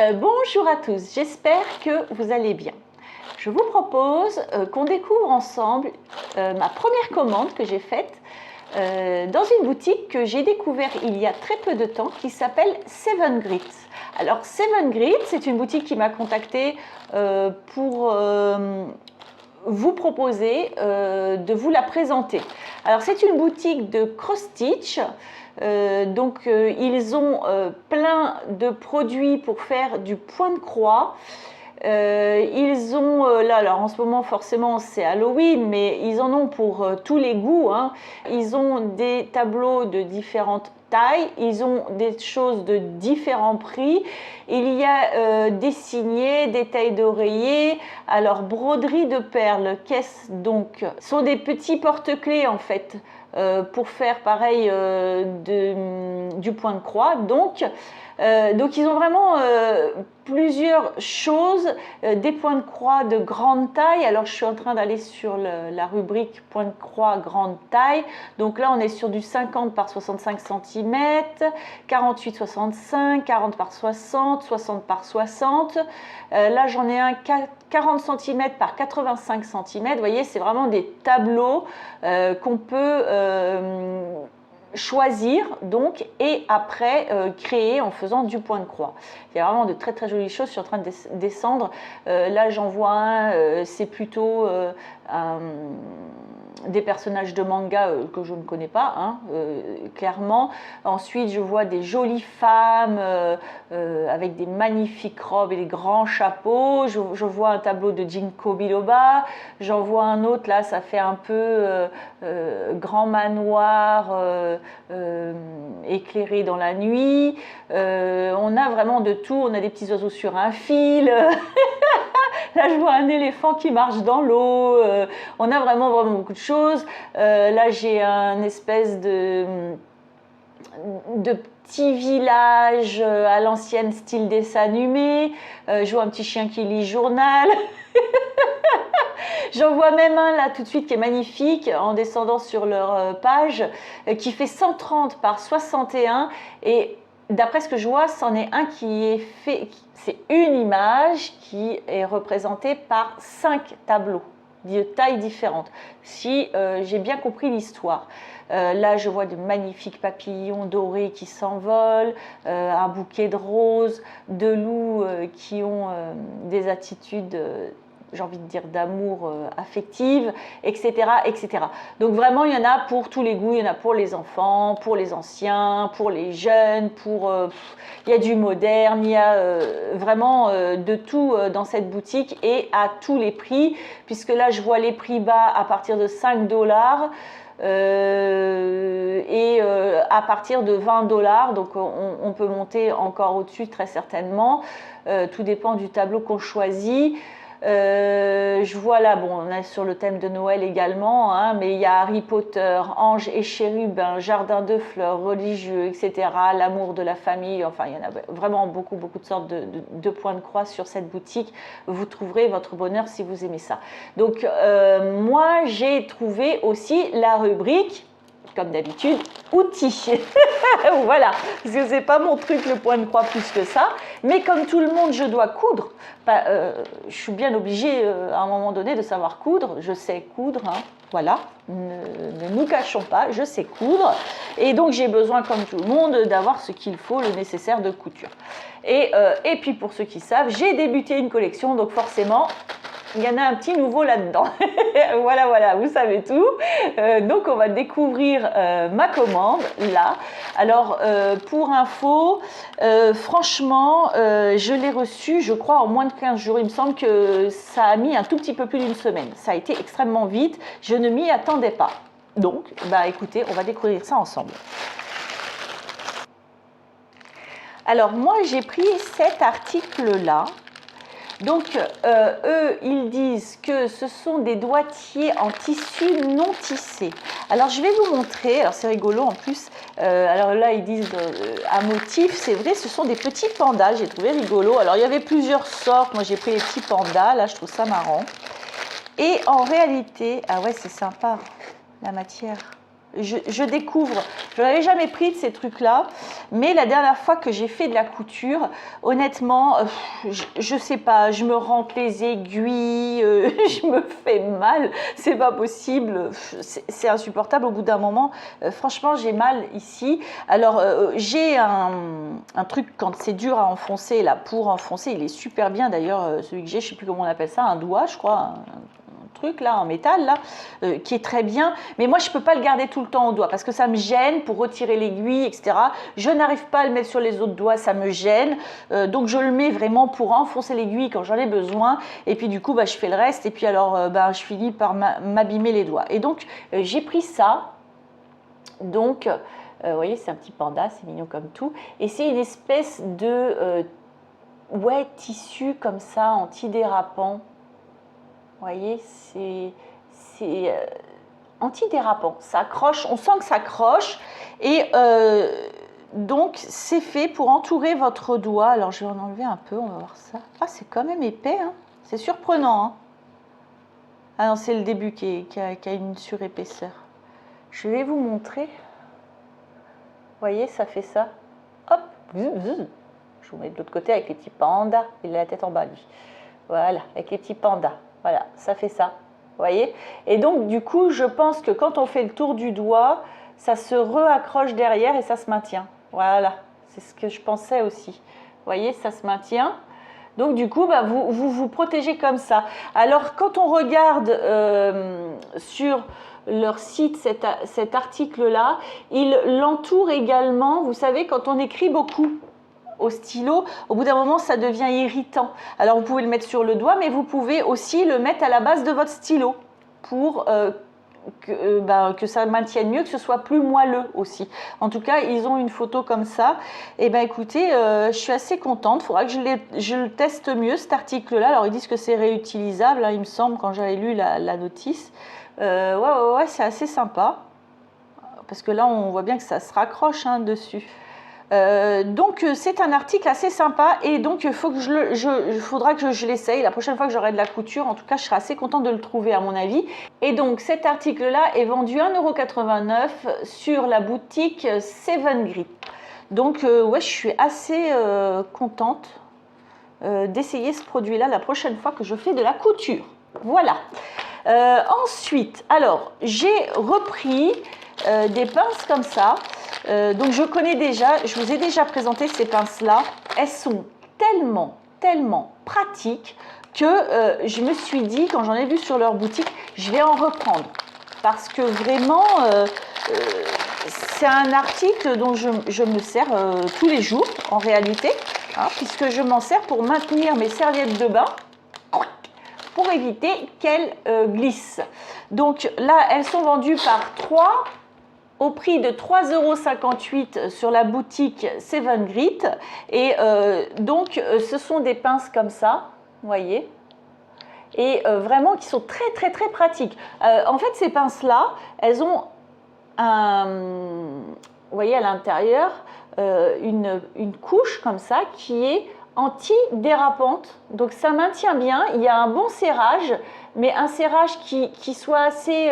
Bonjour à tous, j'espère que vous allez bien. Je vous propose qu'on découvre ensemble ma première commande que j'ai faite dans une boutique que j'ai découverte il y a très peu de temps qui s'appelle Seven Grit. Alors Seven Grit, c'est une boutique qui m'a contactée pour vous proposer de vous la présenter. Alors c'est une boutique de cross-stitch. Ils ont plein de produits pour faire du point de croix. Ils ont là, alors en ce moment forcément c'est Halloween, mais ils en ont pour tous les goûts, hein. Ils ont des tableaux de différentes tailles, ils ont des choses de différents prix. Il y a des signets, des tailles d'oreillers, alors broderie de perles, qu'est-ce donc? Ce sont des petits porte-clés en fait. Pour faire pareil du point de croix. Donc ils ont vraiment plusieurs choses, des points de croix de grande taille. Alors je suis en train d'aller sur la rubrique point de croix grande taille. Donc là on est sur du 50 par 65 cm, 48-65, 40 par 60, 60 par 60. Là j'en ai un 40 cm par 85 cm. Vous voyez, c'est vraiment des tableaux qu'on peut choisir donc et après créer en faisant du point de croix. Il y a vraiment de très très jolies choses. Je suis en train de descendre. Là j'en vois un, c'est plutôt des personnages de manga que je ne connais pas, hein, clairement. Ensuite, je vois des jolies femmes avec des magnifiques robes et des grands chapeaux. Je vois un tableau de Ginkgo biloba. J'en vois un autre, là, ça fait un peu grand manoir éclairé dans la nuit. On a vraiment de tout. On a des petits oiseaux sur un fil. Là, je vois un éléphant qui marche dans l'eau. On a vraiment beaucoup de choses. Là, j'ai un espèce de petit village à l'ancienne style dessin animé. Je vois un petit chien qui lit journal. J'en vois même un là tout de suite qui est magnifique en descendant sur leur page qui fait 130 par 61 et d'après ce que je vois, c'en est un qui est fait, c'est une image qui est représentée par 5 tableaux de tailles différentes, si j'ai bien compris l'histoire. Là, je vois de magnifiques papillons dorés qui s'envolent, un bouquet de roses, de loups qui ont des attitudes j'ai envie de dire d'amour affective, etc., etc. Donc vraiment, il y en a pour tous les goûts, il y en a pour les enfants, pour les anciens, pour les jeunes, il y a du moderne, il y a vraiment de tout dans cette boutique et à tous les prix, puisque là, je vois les prix bas à partir de 5 $. À partir de 20 $, donc on peut monter encore au-dessus très certainement, tout dépend du tableau qu'on choisit. Je vois là, bon, on est sur le thème de Noël également, hein, mais il y a Harry Potter, Ange et Chérubin, Jardin de fleurs, religieux, etc., l'amour de la famille, enfin il y en a vraiment beaucoup de sortes de points de croix sur cette boutique. Vous trouverez votre bonheur si vous aimez ça. Donc moi j'ai trouvé aussi la rubrique, comme d'habitude, outils. Voilà, parce que c'est pas mon truc le point de croix plus que ça, mais comme tout le monde je dois coudre, je suis bien obligée à un moment donné de savoir coudre. Je sais coudre, hein, voilà, ne nous cachons pas, je sais coudre, et donc j'ai besoin comme tout le monde d'avoir ce qu'il faut, le nécessaire de couture. Et puis pour ceux qui savent, j'ai débuté une collection, donc forcément il y en a un petit nouveau là-dedans. Voilà, vous savez tout. Donc, on va découvrir ma commande, là. Alors, pour info, franchement, je l'ai reçue, je crois, en moins de 15 jours. Il me semble que ça a mis un tout petit peu plus d'une semaine. Ça a été extrêmement vite. Je ne m'y attendais pas. Donc, bah, écoutez, on va découvrir ça ensemble. Alors, moi, j'ai pris cet article-là. Donc, eux, ils disent que ce sont des doigtiers en tissu non tissé. Alors, je vais vous montrer. Alors, c'est rigolo en plus. Alors là, ils disent un motif. C'est vrai, ce sont des petits pandas. J'ai trouvé rigolo. Alors, il y avait plusieurs sortes. Moi, j'ai pris les petits pandas. Là, je trouve ça marrant. Et en réalité, ah ouais, c'est sympa, la matière. Je découvre, je n'avais jamais pris de ces trucs-là, mais la dernière fois que j'ai fait de la couture, honnêtement, je sais pas, je me rentre les aiguilles, je me fais mal, c'est pas possible, c'est insupportable au bout d'un moment. Franchement, j'ai mal ici. Alors, j'ai un truc quand c'est dur à enfoncer, là, pour enfoncer, il est super bien d'ailleurs, celui que j'ai, je sais plus comment on appelle ça, un doigt, je crois. Truc là en métal là qui est très bien, mais moi je peux pas le garder tout le temps au doigt parce que ça me gêne pour retirer l'aiguille, etc. Je n'arrive pas à le mettre sur les autres doigts, ça me gêne, donc je le mets vraiment pour enfoncer l'aiguille quand j'en ai besoin, et puis du coup je fais le reste, et puis alors je finis par m'abîmer les doigts. Et donc j'ai pris ça, donc vous voyez, c'est un petit panda, c'est mignon comme tout, et c'est une espèce de ouais, tissu comme ça antidérapant. Vous voyez, c'est antidérapant, ça accroche, on sent que ça accroche, et donc c'est fait pour entourer votre doigt. Alors je vais en enlever un peu, on va voir ça. Ah, c'est quand même épais, hein. C'est surprenant, hein. Ah non, c'est le début qui a une surépaisseur. Je vais vous montrer. Vous voyez, ça fait ça. Hop, je vous mets de l'autre côté avec les petits pandas. Il a la tête en bas, lui. Voilà, avec les petits pandas. Voilà, ça fait ça, vous voyez. Et donc, du coup, je pense que quand on fait le tour du doigt, ça se re-accroche derrière et ça se maintient. Voilà, c'est ce que je pensais aussi. Vous voyez, ça se maintient. Donc, du coup, vous protégez comme ça. Alors, quand on regarde sur leur site cet article-là, il l'entoure également, vous savez, quand on écrit beaucoup au stylo, au bout d'un moment, ça devient irritant. Alors, vous pouvez le mettre sur le doigt, mais vous pouvez aussi le mettre à la base de votre stylo pour que ça maintienne mieux, que ce soit plus moelleux aussi. En tout cas, ils ont une photo comme ça. Et bien, écoutez, je suis assez contente. Il faudra que je le teste mieux, cet article-là. Alors, ils disent que c'est réutilisable, hein, il me semble, quand j'avais lu la notice. Ouais, c'est assez sympa. Parce que là, on voit bien que ça se raccroche dessus. Donc c'est un article assez sympa, et donc il faudra que je l'essaye la prochaine fois que j'aurai de la couture. En tout cas, je serai assez contente de le trouver à mon avis. Et donc cet article là est vendu 1,89 € sur la boutique Seven Grit. Donc ouais, je suis assez contente d'essayer ce produit là la prochaine fois que je fais de la couture. Voilà. Ensuite, alors j'ai repris des pinces comme ça. Donc je connais déjà, je vous ai déjà présenté ces pinces là. Elles sont tellement pratiques que je me suis dit, quand j'en ai vu sur leur boutique, je vais en reprendre, parce que vraiment c'est un article dont je me sers tous les jours en réalité, hein, puisque je m'en sers pour maintenir mes serviettes de bain, pour éviter qu'elles glissent. Donc là, elles sont vendues par 3 au prix de 3,58 € sur la boutique Seven Grit. Et donc, ce sont des pinces comme ça, vous voyez, et vraiment qui sont très pratiques. En fait, ces pinces-là, elles ont vous voyez, à l'intérieur, une couche comme ça qui est anti-dérapante, donc ça maintient bien. Il y a un bon serrage, mais un serrage qui soit assez,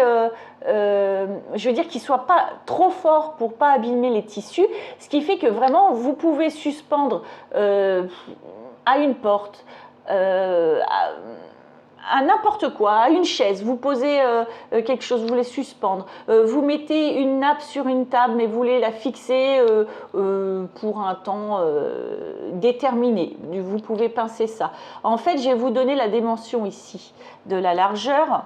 je veux dire, qui soit pas trop fort pour pas abîmer les tissus, ce qui fait que vraiment vous pouvez suspendre à une porte, à n'importe quoi, à une chaise, vous posez quelque chose, vous voulez suspendre, vous mettez une nappe sur une table, mais vous voulez la fixer pour un temps déterminé, vous pouvez pincer ça. En fait, je vais vous donner la dimension ici de la largeur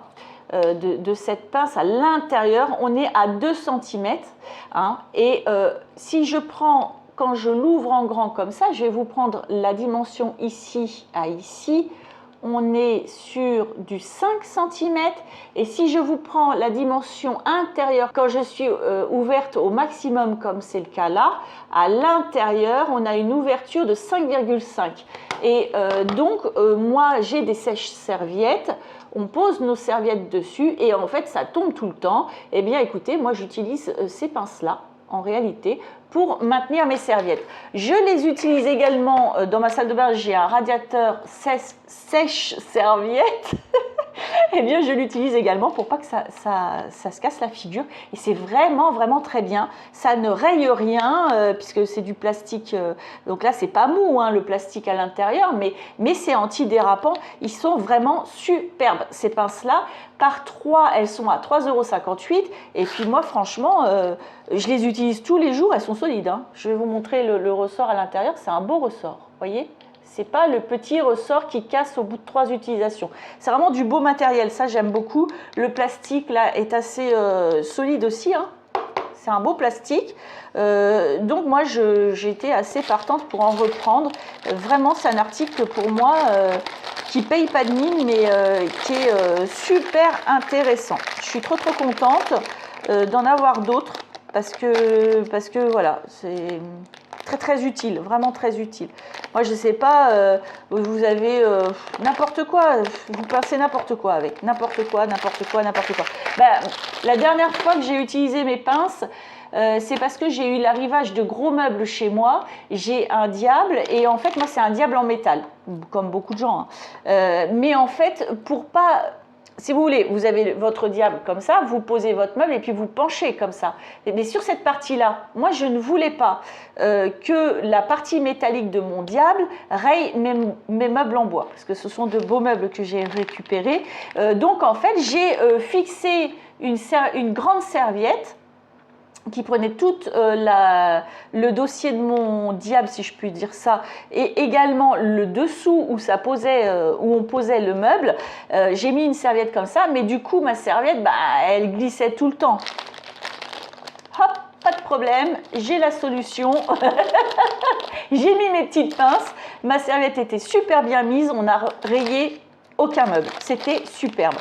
de cette pince. À l'intérieur, on est à 2 cm, hein, et si je prends, quand je l'ouvre en grand comme ça, je vais vous prendre la dimension ici à ici. On est sur du 5 cm, et si je vous prends la dimension intérieure, quand je suis ouverte au maximum comme c'est le cas là, à l'intérieur on a une ouverture de 5,5. Et donc moi j'ai des sèches-serviettes, on pose nos serviettes dessus et en fait ça tombe tout le temps. Eh bien écoutez, moi j'utilise ces pinces là en réalité pour maintenir mes serviettes. Je les utilise également dans ma salle de bain. J'ai un radiateur sèche-serviette eh bien, je l'utilise également pour pas que ça se casse la figure. Et c'est vraiment, vraiment très bien. Ça ne raye rien, puisque c'est du plastique. Donc là, c'est pas mou, hein, le plastique à l'intérieur, mais c'est antidérapant. Ils sont vraiment superbes, ces pinces-là. Par 3, elles sont à 3,58 €. Et puis moi, franchement, je les utilise tous les jours. Elles sont solides, hein. Je vais vous montrer le ressort à l'intérieur. C'est un beau ressort, voyez ? C'est pas le petit ressort qui casse au bout de 3 utilisations. C'est vraiment du beau matériel, ça j'aime beaucoup. Le plastique là est assez solide aussi, hein. C'est un beau plastique. Donc moi j'ai été assez partante pour en reprendre. Vraiment c'est un article pour moi qui paye pas de mine, mais qui est super intéressant. Je suis trop contente d'en avoir d'autres parce que voilà, c'est très utile, vraiment très utile. Moi, je ne sais pas, vous avez n'importe quoi, vous pincez n'importe quoi avec, n'importe quoi. Ben, la dernière fois que j'ai utilisé mes pinces, c'est parce que j'ai eu l'arrivage de gros meubles chez moi. J'ai un diable, et en fait, moi, c'est un diable en métal, comme beaucoup de gens. Hein. Mais en fait, pour pas... Si vous voulez, vous avez votre diable comme ça, vous posez votre meuble et puis vous penchez comme ça. Mais sur cette partie-là, moi je ne voulais pas que la partie métallique de mon diable raye mes meubles en bois, parce que ce sont de beaux meubles que j'ai récupérés. Donc en fait, j'ai fixé une grande serviette qui prenait tout le dossier de mon diable, si je puis dire ça, et également le dessous où on posait le meuble. J'ai mis une serviette comme ça, mais du coup ma serviette, elle glissait tout le temps. Hop, pas de problème, j'ai la solution. J'ai mis mes petites pinces, ma serviette était super bien mise, on a rayé aucun meuble, c'était superbe.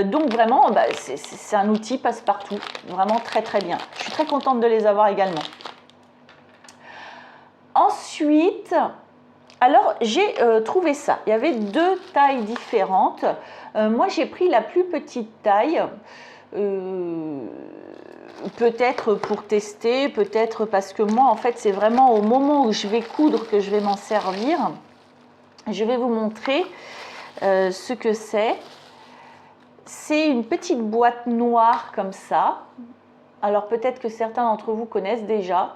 Donc vraiment, c'est un outil passe-partout, vraiment très bien. Je suis très contente de les avoir également. Ensuite, alors j'ai trouvé ça. Il y avait 2 tailles différentes. Moi, j'ai pris la plus petite taille. Peut-être pour tester, peut-être parce que moi, en fait, c'est vraiment au moment où je vais coudre que je vais m'en servir. Je vais vous montrer ce que c'est. C'est une petite boîte noire comme ça. Alors peut-être que certains d'entre vous connaissent déjà.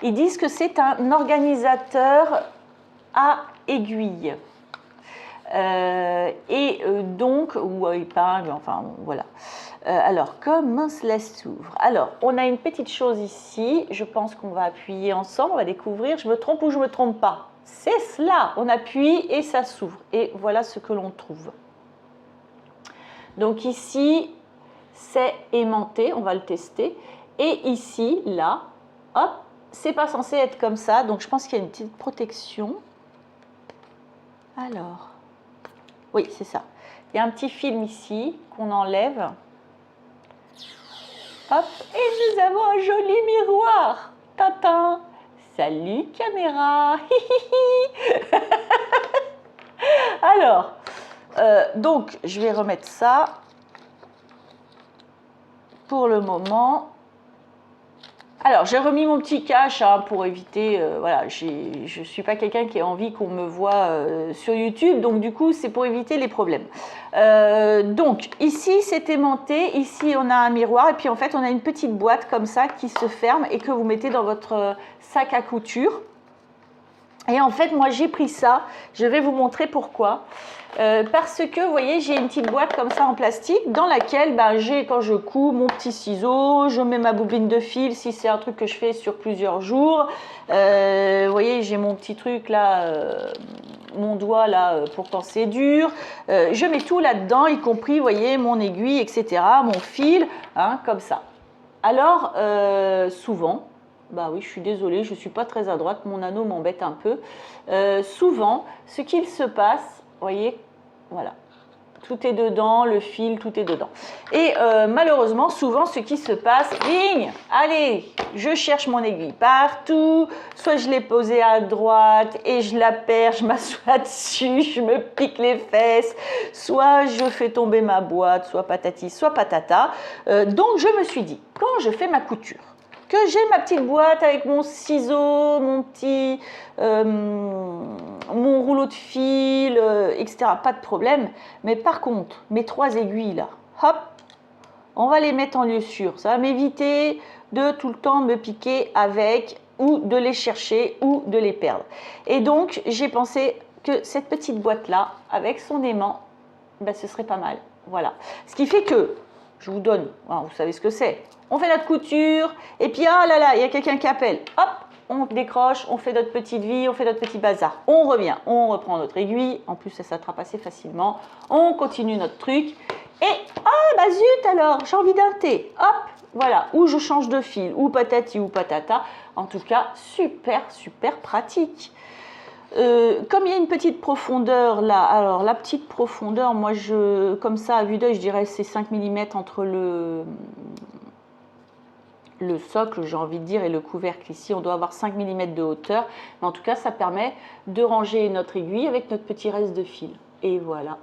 Ils disent que c'est un organisateur à aiguille. Donc, ou à épingle, enfin voilà. Alors, comment cela s'ouvre? Alors, on a une petite chose ici. Je pense qu'on va appuyer ensemble, on va découvrir. Je me trompe ou je ne me trompe pas? C'est cela. On appuie et ça s'ouvre. Et voilà ce que l'on trouve. Donc ici, c'est aimanté, on va le tester. Et ici, là, hop, c'est pas censé être comme ça. Donc je pense qu'il y a une petite protection. Alors, oui, c'est ça. Il y a un petit film ici qu'on enlève. Hop, et nous avons un joli miroir. Tintin. Salut caméra. Alors, donc je vais remettre ça pour le moment. Alors j'ai remis mon petit cache pour éviter, voilà, je ne suis pas quelqu'un qui a envie qu'on me voit sur YouTube, donc du coup c'est pour éviter les problèmes. Donc ici c'est aimanté, ici on a un miroir et puis en fait on a une petite boîte comme ça qui se ferme et que vous mettez dans votre sac à couture. Et en fait, moi, j'ai pris ça. Je vais vous montrer pourquoi. Parce que, vous voyez, j'ai une petite boîte comme ça en plastique dans laquelle j'ai, quand je couds, mon petit ciseau, je mets ma bobine de fil si c'est un truc que je fais sur plusieurs jours. Vous voyez, j'ai mon petit truc là, mon doigt là, pour quand c'est dur. Je mets tout là-dedans, y compris, vous voyez, mon aiguille, etc., mon fil, comme ça. Alors, souvent... Bah oui, je suis désolée, je ne suis pas très à droite, mon anneau m'embête un peu. Souvent, ce qu'il se passe, vous voyez, voilà, tout est dedans, le fil, tout est dedans. Et malheureusement, souvent, ce qui se passe, bing, allez, je cherche mon aiguille partout, soit je l'ai posée à droite et je la perds, je m'assois dessus, je me pique les fesses, soit je fais tomber ma boîte, soit patati, soit patata. Donc, je me suis dit, quand je fais ma couture, que j'ai ma petite boîte avec mon ciseau, mon rouleau de fil, etc. Pas de problème. Mais par contre, mes 3 aiguilles là, hop, on va les mettre en lieu sûr. Ça va m'éviter de tout le temps me piquer avec, ou de les chercher, ou de les perdre. Et donc, j'ai pensé que cette petite boîte-là, avec son aimant, ben, ce serait pas mal. Voilà. Ce qui fait que, je vous donne, vous savez ce que c'est. On fait notre couture, et puis, ah là là, il y a quelqu'un qui appelle. Hop, on décroche, on fait notre petite vie, on fait notre petit bazar. On revient, on reprend notre aiguille. En plus, ça s'attrape assez facilement. On continue notre truc. Et, ah bah zut alors, j'ai envie d'un thé. Hop, voilà. Ou je change de fil, ou patati ou patata. En tout cas, super, super pratique. Comme il y a une petite profondeur là, alors la petite profondeur, moi comme ça à vue d'œil, je dirais c'est 5 mm entre le socle, j'ai envie de dire, et le couvercle. Ici, on doit avoir 5 mm de hauteur. Mais en tout cas, ça permet de ranger notre aiguille avec notre petit reste de fil. Et voilà,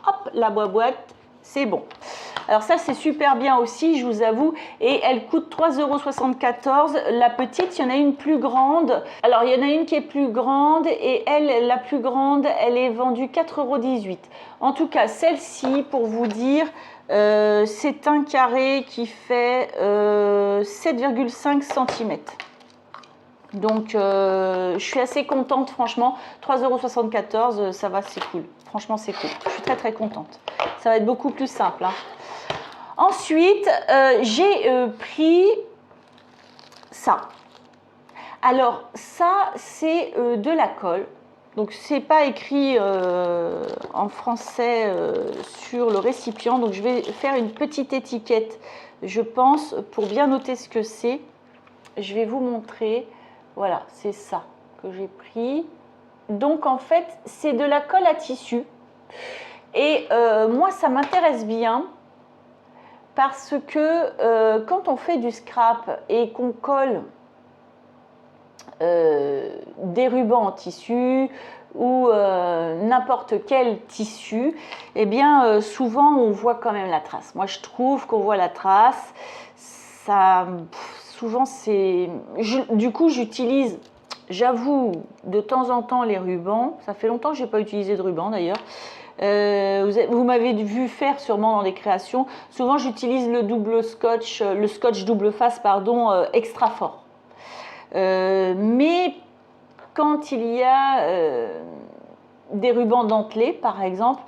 hop, la boîte, c'est bon. Alors ça, c'est super bien aussi, je vous avoue. Et elle coûte 3,74 €. La petite, il y en a une plus grande. Alors, il y en a une qui est plus grande. Et elle, la plus grande, elle est vendue 4,18 €. En tout cas, celle-ci, pour vous dire, c'est un carré qui fait 7,5 cm. Donc, je suis assez contente, franchement. 3,74 €, ça va, c'est cool. Franchement, c'est cool. Je suis très, très contente. Ça va être beaucoup plus simple, hein. Ensuite, j'ai pris ça. Alors, ça, c'est de la colle. Donc, c'est pas écrit en français sur le récipient. Donc, je vais faire une petite étiquette, je pense, pour bien noter ce que c'est. Je vais vous montrer. Voilà, c'est ça que j'ai pris. Donc, en fait, c'est de la colle à tissu. Et moi, ça m'intéresse bien. Parce que quand on fait du scrap et qu'on colle des rubans en tissu ou n'importe quel tissu, eh bien souvent on voit quand même la trace. Moi je trouve qu'on voit la trace. Ça, souvent c'est... Du coup j'utilise, j'avoue, de temps en temps les rubans. Ça fait longtemps que je n'ai pas utilisé de ruban d'ailleurs. Vous m'avez vu faire sûrement dans des créations. Souvent, j'utilise le scotch double face, pardon, extra fort. Mais quand il y a des rubans dentelés, par exemple,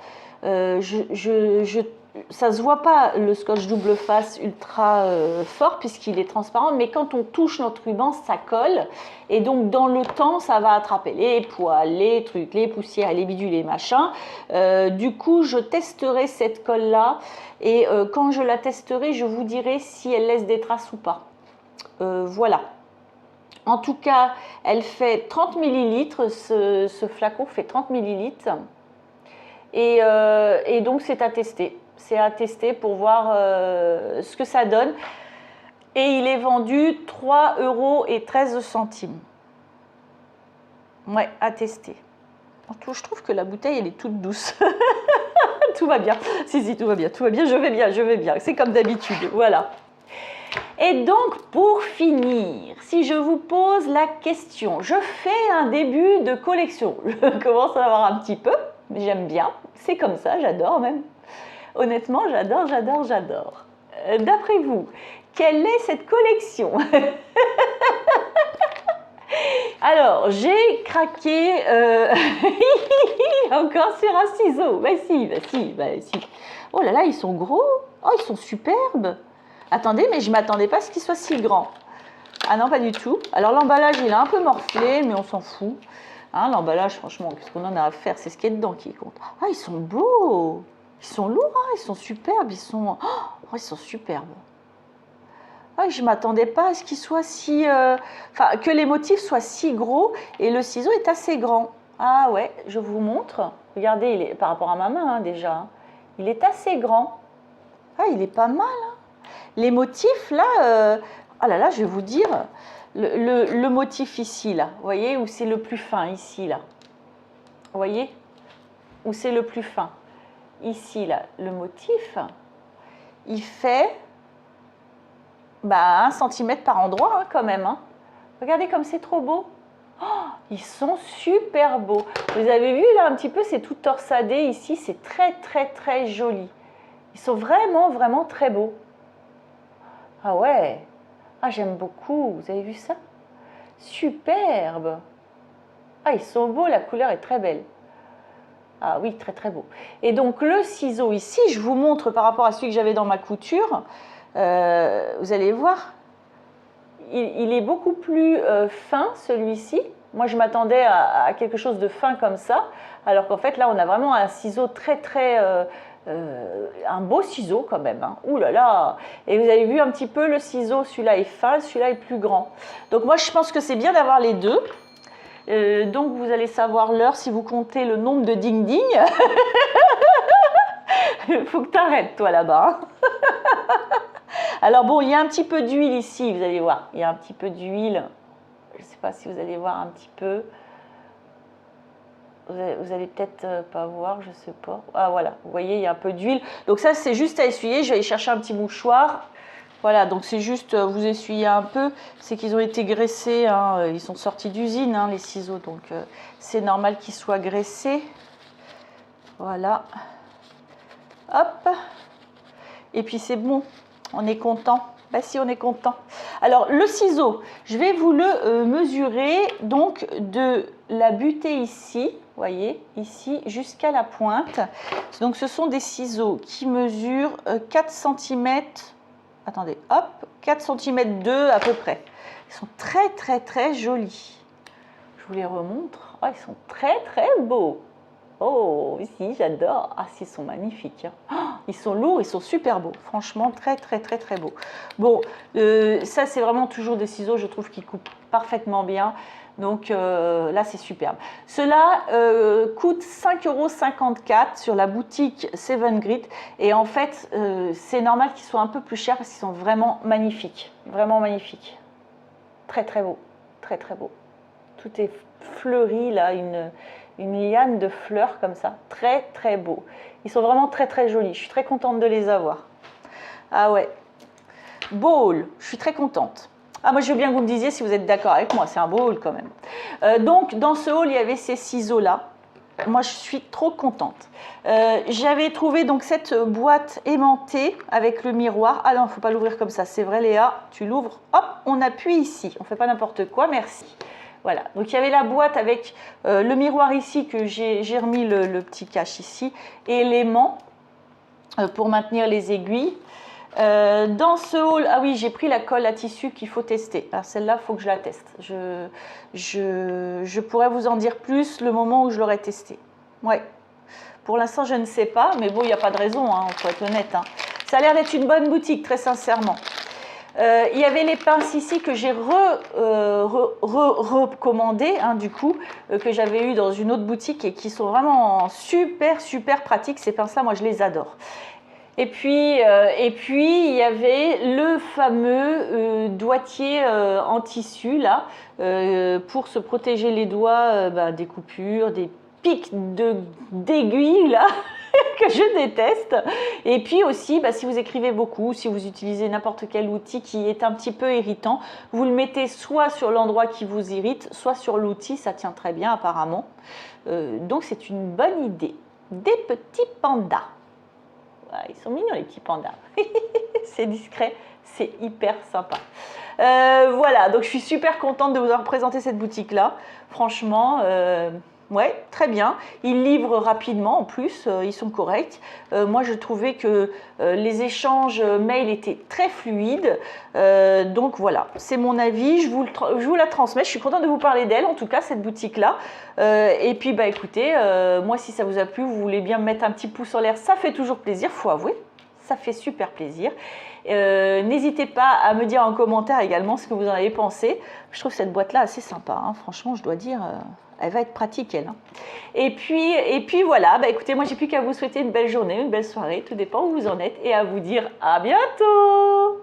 ça se voit pas le scotch double face ultra fort puisqu'il est transparent, mais quand on touche notre ruban, ça colle et donc dans le temps, ça va attraper les poils, les trucs, les poussières, les bidules, les machins. Du coup, je testerai cette colle-là et quand je la testerai, je vous dirai si elle laisse des traces ou pas. Voilà. En tout cas, elle fait 30 ml, ce flacon fait 30 ml et donc c'est à tester. C'est à tester pour voir ce que ça donne. Et il est vendu 3,13 €. Ouais, à tester. Je trouve que la bouteille, elle est toute douce. Tout va bien. Si, tout va bien, tout va bien. Je vais bien. C'est comme d'habitude. Voilà. Et donc, pour finir, si je vous pose la question, je fais un début de collection. Je commence à avoir un petit peu, mais j'aime bien. C'est comme ça, j'adore même. Honnêtement, j'adore. D'après vous, quelle est cette collection? Alors, j'ai craqué encore sur un ciseau. Bah si. Oh là là, ils sont gros. Oh, ils sont superbes. Attendez, mais je ne m'attendais pas à ce qu'ils soient si grands. Ah non, pas du tout. Alors, l'emballage, il est un peu morflé, mais on s'en fout. Hein, l'emballage, franchement, qu'est-ce qu'on en a à faire? C'est ce qui est dedans qui compte. Ah, ils sont beaux. Ils sont lourds, hein, ils sont superbes. Ils sont superbes. Ah, je ne m'attendais pas à ce qu'ils soient si... que les motifs soient si gros et le ciseau est assez grand. Ah ouais, je vous montre. Regardez, il est, par rapport à ma main hein, déjà. Hein, il est assez grand. Ah, il est pas mal. Hein. Les motifs, là... ah là là, je vais vous dire... Le motif ici, là. Vous voyez, où c'est le plus fin, ici, là. Vous voyez? Où c'est le plus fin. Ici, là, le motif, il fait... 1 cm par endroit, hein, quand même. Hein. Regardez comme c'est trop beau. Ils sont super beaux. Vous avez vu là un petit peu, c'est tout torsadé ici, c'est très très très joli. Ils sont vraiment vraiment très beaux. Ah ouais, ah j'aime beaucoup, vous avez vu ça? Superbe. Ah ils sont beaux, la couleur est très belle. Ah oui, très très beau. Et donc le ciseau ici, je vous montre par rapport à celui que j'avais dans ma couture. Vous allez voir, il est beaucoup plus fin celui-ci. Moi je m'attendais à quelque chose de fin comme ça, alors qu'en fait là on a vraiment un ciseau très très... un beau ciseau quand même, hein. Ouh là là. Et vous avez vu un petit peu le ciseau, celui-là est fin, celui-là est plus grand. Donc moi je pense que c'est bien d'avoir les deux. Donc vous allez savoir l'heure si vous comptez le nombre de ding-ding. Il faut que tu arrêtes toi là-bas. Alors bon, il y a un petit peu d'huile ici, vous allez voir. Il y a un petit peu d'huile. Je ne sais pas si vous allez voir un petit peu. Vous allez peut-être pas voir, je ne sais pas. Ah voilà, vous voyez, il y a un peu d'huile. Donc ça, c'est juste à essuyer. Je vais aller chercher un petit mouchoir. Voilà, donc c'est juste, vous essuyez un peu. C'est qu'ils ont été graissés, hein. Ils sont sortis d'usine, hein, les ciseaux. Donc c'est normal qu'ils soient graissés. Voilà. Hop. Et puis c'est bon, on est content. Bah si, on est content. Alors le ciseau, je vais vous le mesurer donc de la butée ici, vous voyez, ici jusqu'à la pointe. Donc ce sont des ciseaux qui mesurent 4 cm. Attendez, hop, 4 cm 2 à peu près. Ils sont très très très jolis. Je vous les remontre. Oh, ils sont très très beaux. Oh, si, j'adore. Ah, ils sont magnifiques, hein. Oh, ils sont lourds, ils sont super beaux. Franchement, très très très très beaux. Bon, ça c'est vraiment toujours des ciseaux, je trouve, qui coupent parfaitement bien. Donc là, c'est superbe. Cela coûte 5,54 € sur la boutique Seven Grit. Et en fait, c'est normal qu'ils soient un peu plus chers parce qu'ils sont vraiment magnifiques. Vraiment magnifiques. Très, très beau. Très, très beau. Tout est fleuri, là, une liane de fleurs comme ça. Très, très beau. Ils sont vraiment très, très jolis. Je suis très contente de les avoir. Ah ouais. Beau haul. Je suis très contente. Ah, moi, je veux bien que vous me disiez si vous êtes d'accord avec moi. C'est un beau haul quand même. Donc, dans ce haul, il y avait ces ciseaux-là. Moi, je suis trop contente. J'avais trouvé donc cette boîte aimantée avec le miroir. Ah non, il ne faut pas l'ouvrir comme ça. C'est vrai, Léa. Tu l'ouvres. Hop, on appuie ici. On ne fait pas n'importe quoi. Merci. Voilà. Donc, il y avait la boîte avec le miroir ici que j'ai remis le petit cache ici. Et l'aimant pour maintenir les aiguilles. Dans ce haul, ah oui, j'ai pris la colle à tissu qu'il faut tester. Alors celle-là, il faut que je la teste. Je pourrais vous en dire plus le moment où je l'aurai testé. Ouais. Pour l'instant, je ne sais pas, mais bon, il n'y a pas de raison, hein, pour être honnête, hein. Ça a l'air d'être une bonne boutique, très sincèrement. Il y avait les pinces ici que j'ai recommandées, hein, du coup, que j'avais eu dans une autre boutique et qui sont vraiment super, super pratiques. Ces pinces-là, moi, je les adore. Et puis, il y avait le fameux doigtier en tissu, là, pour se protéger les doigts des coupures, des pics d'aiguilles, là, que je déteste. Et puis aussi, si vous écrivez beaucoup, si vous utilisez n'importe quel outil qui est un petit peu irritant, vous le mettez soit sur l'endroit qui vous irrite, soit sur l'outil, ça tient très bien apparemment. Donc c'est une bonne idée. Des petits pandas. Ils sont mignons les petits pandas. C'est discret, c'est hyper sympa. Voilà, donc je suis super contente de vous avoir présenté cette boutique-là. Franchement, ouais, très bien. Ils livrent rapidement en plus, ils sont corrects. Moi, je trouvais que les échanges mail étaient très fluides. Donc voilà, c'est mon avis. Je vous la transmets. Je suis contente de vous parler d'elle, en tout cas, cette boutique-là. Et puis, écoutez, moi, si ça vous a plu, vous voulez bien me mettre un petit pouce en l'air, ça fait toujours plaisir, faut avouer. Ça fait super plaisir. N'hésitez pas à me dire en commentaire également ce que vous en avez pensé. Je trouve cette boîte-là assez sympa, hein. Franchement, je dois dire... elle va être pratique, elle, hein. Et puis voilà, écoutez, moi j'ai plus qu'à vous souhaiter une belle journée, une belle soirée, tout dépend où vous en êtes, et à vous dire à bientôt.